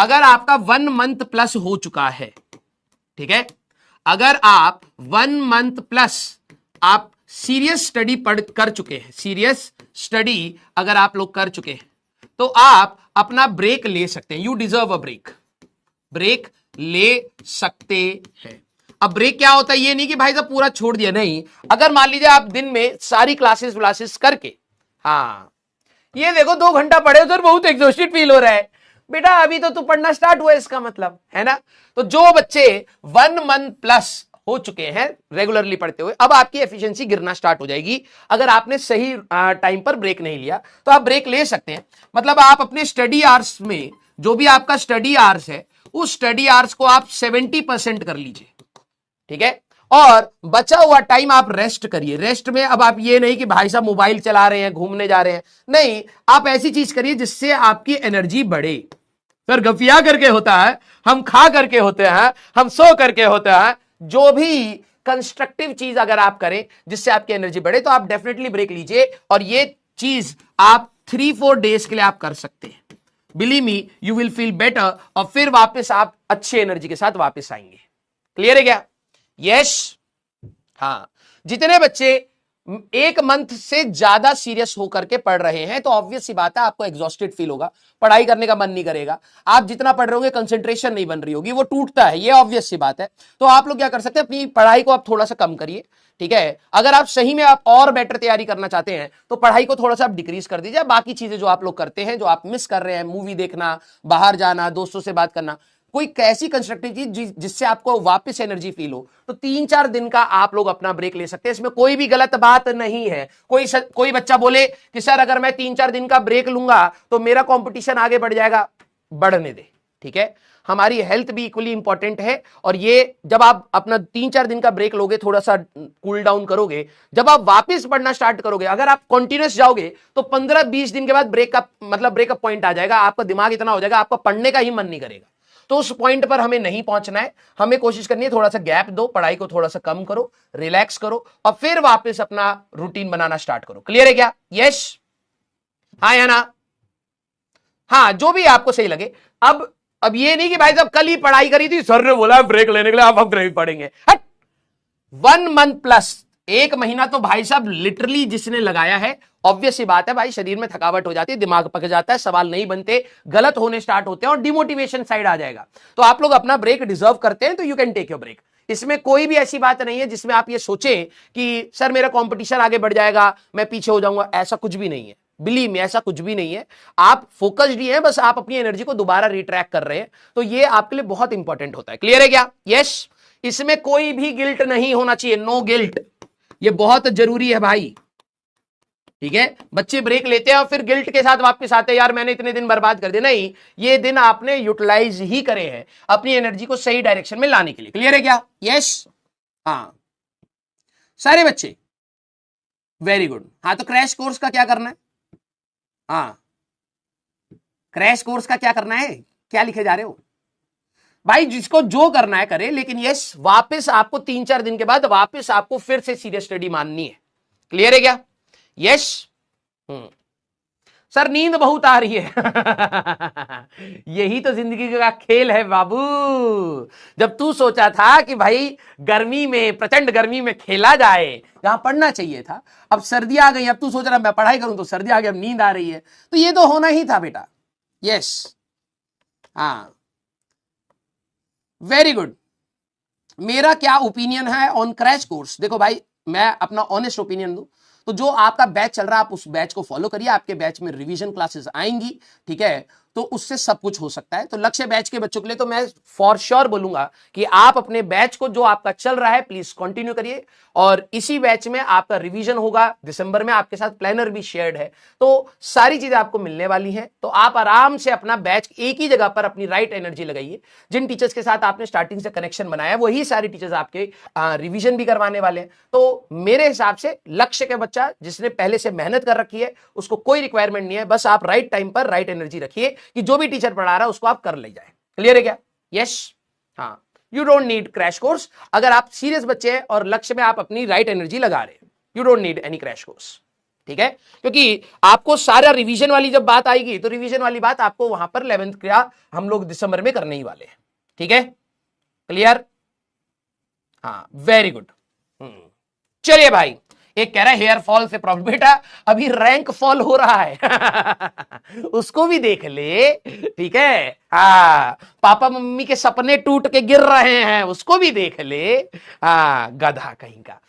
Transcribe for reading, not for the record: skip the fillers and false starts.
अगर आपका 1 month plus हो चुका है, ठीक है, अगर आप 1 मंथ प्लस आप सीरियस स्टडी कर चुके हैं, सीरियस स्टडी अगर आप लोग कर चुके हैं, तो आप अपना ब्रेक ले सकते हैं। You deserve a break, break ले सकते हैं। अब ब्रेक क्या होता है, ये नहीं कि भाई साहब पूरा छोड़ दिया, नहीं। अगर मान लीजिए आप दिन में सारी क्लासेस व्लासेस करके, हाँ ये देखो 2 घंटा पढ़े सर, बहुत एग्जॉस्टेड फील हो रहा है, बेटा अभी तो तू पढ़ना स्टार्ट हुआ, इसका मतलब है ना। तो जो बच्चे 1 मंथ प्लस हो चुके हैं रेगुलरली पढ़ते हुए, अब आपकी एफिशिएंसी गिरना स्टार्ट हो जाएगी। अगर आपने सही टाइम पर ब्रेक नहीं लिया तो आप ब्रेक ले सकते हैं। मतलब आप अपने स्टडी आवर्स में, जो भी आपका स्टडी आवर्स है, उस स्टडी आवर्स को आप 70% कर लीजिए, ठीक है, और बचा हुआ टाइम आप रेस्ट करिए। रेस्ट में अब आप ये नहीं कि भाई साहब मोबाइल चला रहे हैं, घूमने जा रहे हैं, नहीं, आप ऐसी चीज करिए जिससे आपकी एनर्जी बढ़े। फिर गफिया करके होता है, हम खा करके होते हैं, हम सो करके होते हैं। जो भी कंस्ट्रक्टिव चीज अगर आप करें जिससे आपकी एनर्जी बढ़े, तो आप डेफिनेटली ब्रेक लीजिए। और ये चीज आप 3-4 डेज के लिए आप कर सकते हैं। Believe me, you will feel better, और फिर वापस आप अच्छी एनर्जी के साथ वापस आएंगे। क्लियर है क्या? यस। हाँ, जितने बच्चे 1 मंथ से ज्यादा सीरियस होकर के पढ़ रहे हैं, तो ऑब्वियस सी बात है आपको एग्जॉस्टेड फील होगा, पढ़ाई करने का मन नहीं करेगा, आप जितना पढ़ रहे होंगे कंसंट्रेशन नहीं बन रही होगी, वो टूटता है, ये ऑब्वियस सी बात है। तो आप लोग क्या कर सकते हैं, अपनी पढ़ाई को आप थोड़ा सा कम करिए, ठीक है। अगर आप सही में आप और बेटर तैयारी करना चाहते हैं, तो पढ़ाई को थोड़ा सा आप डिक्रीज कर दीजिए। बाकी चीजें जो आप लोग करते हैं, जो आप मिस कर रहे हैं, मूवी देखना, बाहर जाना, दोस्तों से बात करना, कोई कैसी कंस्ट्रक्टिव चीज जिससे आपको वापस एनर्जी फील हो, तो 3-4 दिन का आप लोग अपना ब्रेक ले सकते हैं। इसमें कोई भी गलत बात नहीं है। कोई बच्चा बोले कि सर अगर मैं 3-4 दिन का ब्रेक लूंगा तो मेरा कंपटीशन आगे बढ़ जाएगा, बढ़ने दे, ठीक है। हमारी हेल्थ भी इक्वली इंपॉर्टेंट है, और ये जब आप अपना 3-4 दिन का ब्रेक लोगे, थोड़ा सा कूल डाउन करोगे, जब आप वापस पढ़ना स्टार्ट करोगे, अगर आप कंटिन्यूअस जाओगे तो 15-20 दिन के बाद ब्रेकअप पॉइंट आ जाएगा। आपका दिमाग इतना हो जाएगा, आपका पढ़ने का ही मन नहीं करेगा। तो उस पॉइंट पर हमें नहीं पहुंचना है। हमें कोशिश करनी है थोड़ा सा गैप दो, पढ़ाई को थोड़ा सा कम करो, रिलैक्स करो, और फिर वापस अपना रूटीन बनाना स्टार्ट करो। क्लियर है क्या? यस, हाँ या ना? हाँ, जो भी आपको सही लगे। अब ये नहीं कि भाई साहब कल ही पढ़ाई करी थी, सर ने बोला ब्रेक लेने के लिए, अब नहीं पढ़ेंगे। 1 मंथ प्लस, 1 महीना तो भाई साहब लिटरली जिसने लगाया है, ऑब्वियस सी बात है भाई, शरीर में थकावट हो जाती है, दिमाग पक जाता है, सवाल नहीं बनते, गलत होने स्टार्ट होते हैं, और डिमोटिवेशन साइड आ जाएगा। तो आप लोग अपना ब्रेक डिजर्व करते हैं, तो you can take your break. इसमें कोई भी ऐसी बात नहीं है जिसमें आप ये सोचें कि सर मेरा कंपटीशन आगे बढ़ जाएगा, मैं पीछे हो जाऊंगा, ऐसा कुछ भी नहीं है। बिलीव मी, ऐसा कुछ भी नहीं है। आप फोकस्ड ही हैं, बस आप अपनी एनर्जी को दोबारा रिट्रैक कर रहे हैं, तो ये आपके लिए बहुत इंपॉर्टेंट होता है। क्लियर है क्या? यस। इसमें कोई भी गिल्ट नहीं होना चाहिए, नो गिल्ट, ये बहुत जरूरी है भाई, ठीक है। बच्चे ब्रेक लेते हैं और फिर गिल्ट के साथ वापस आते हैं, यार मैंने इतने दिन बर्बाद कर दिए। नहीं, ये दिन आपने यूटिलाइज ही करे हैं अपनी एनर्जी को सही डायरेक्शन में लाने के लिए। क्लियर है क्या? यस। हाँ, सारे बच्चे वेरी गुड। हाँ, तो क्रैश कोर्स का क्या करना है? हाँ, क्रैश कोर्स का क्या करना है? क्या लिखे जा रहे हो भाई? जिसको जो करना है करे, लेकिन यस, वापस आपको 3-4 दिन के बाद वापस आपको फिर से सीरियस स्टडी माननी है। क्लियर है क्या? यस। सर नींद बहुत आ रही है। यही तो जिंदगी का खेल है बाबू। जब तू सोचा था कि भाई गर्मी में, प्रचंड गर्मी में खेला जाए, जहां पढ़ना चाहिए था, अब सर्दी आ गई, अब तू सोच रहा मैं पढ़ाई करूं, तो सर्दी आ गई, अब नींद आ रही है, तो ये तो होना ही था बेटा। यस। हाँ, वेरी गुड। मेरा क्या ओपिनियन है ऑन क्रैश कोर्स? देखो भाई, मैं अपना ऑनेस्ट ओपिनियन दूं तो जो आपका बैच चल रहा है, आप उस बैच को फॉलो करिए। आपके बैच में रिवीजन क्लासेस आएंगी, ठीक है, तो उससे सब कुछ हो सकता है। तो लक्ष्य बैच के बच्चों के लिए तो मैं फॉर श्योर बोलूंगा कि आप अपने बैच को जो आपका चल रहा है प्लीज कंटिन्यू करिए, और इसी बैच में आपका रिवीजन होगा दिसंबर में, आपके साथ प्लानर भी शेयर्ड है, तो सारी चीजें आपको मिलने वाली हैं। तो आप आराम से अपना बैच एक ही जगह पर अपनी राइट एनर्जी लगाइए। जिन टीचर्स के साथ आपने स्टार्टिंग से कनेक्शन बनाया, वही सारे टीचर्स आपके रिवीजन भी करवाने वाले हैं। तो मेरे हिसाब से लक्ष्य के बच्चा जिसने पहले से मेहनत कर रखी है, उसको कोई रिक्वायरमेंट नहीं है, बस आप राइट टाइम पर राइट एनर्जी रखिए कि जो भी टीचर पढ़ा रहा है उसको आप कर ले जाए। क्लियर है क्या? यस। हाँ, you don't need crash course. अगर आप सीरियस बच्चे हैं और लक्ष्य में आप अपनी राइट एनर्जी लगा रहे हैं, you don't need any crash course. ठीक है, क्योंकि आपको सारा रिवीजन वाली जब बात आएगी तो रिवीजन वाली बात आपको वहां पर 11th का हम लोग दिसंबर में करने ही वाले हैं। ठीक है, क्लियर? हाँ, वेरी गुड। चलिए भाई, एक कह रहा है हेयर फॉल से प्रॉब्लम। बेटा अभी रैंक फॉल हो रहा है उसको भी देख ले। ठीक है, हाँ, पापा मम्मी के सपने टूट के गिर रहे हैं उसको भी देख ले। हाँ, गधा कहीं का।